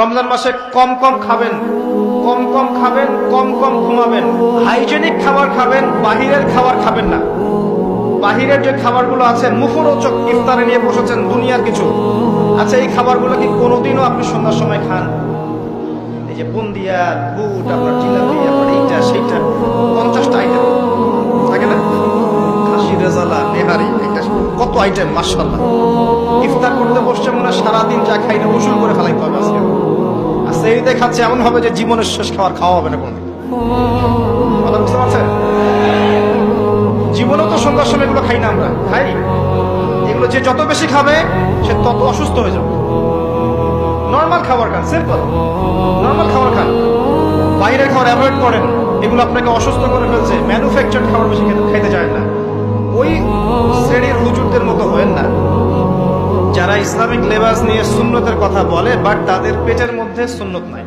রমজান মাসে কম কম খাবেন, কম কম ঘুমাবেন, হাইজেনিক খাবার খাবেন, বাহিরের খাবার খাবেন না। বাহিরের যে খাবারগুলো আছে মুখরোচক, ইফতারে নিয়ে বসেছেন দুনিয়ার কিছু, আচ্ছা এই খাবারগুলো কি কোনোদিনও আপনি সন্ধ্যার সময় খান? এই যে বুন্দিয়া, বুট, আপনার জিলাপি, আপনার এইটা সেইটা, 50টা আইটেম থাকে না, খাসি রেজালা, নেহারি, এটা কত আইটেম, মাশাআল্লাহ। ইফতার করতে বসছে মনে হয় সারাদিন যা খাইলে উসুল করে ফেলাইতে হবে আজকে। আর সেইতে খাচ্ছে এমন হবে যে জীবনের শেষ খাওয়া হবে না কোনদিন। কথা বুঝতে পারছেন? জীবনেও তো সন্ধ্যার সময় এগুলো খাই না, আমরা খাই এগুলো। যে যত বেশি খাবে সে তত অসুস্থ হয়ে যাবে। নর্মাল খাবার খান, সিম্পল নর্মাল খাবার খান, বাইরের খাবার অ্যাভয়েড করেন, এগুলো আপনাকে অসুস্থ করে ফেলছে। ম্যানুফ্যাকচার্ড খাবার বেশি খাইতে যায় না। ওই শ্রেণীর হুজুরদের মতো হয়েন না যারা ইসলামিক লেবাস নিয়ে সুন্নতের কথা বলে বাট তাদের পেটের মধ্যে সুন্নত নাই।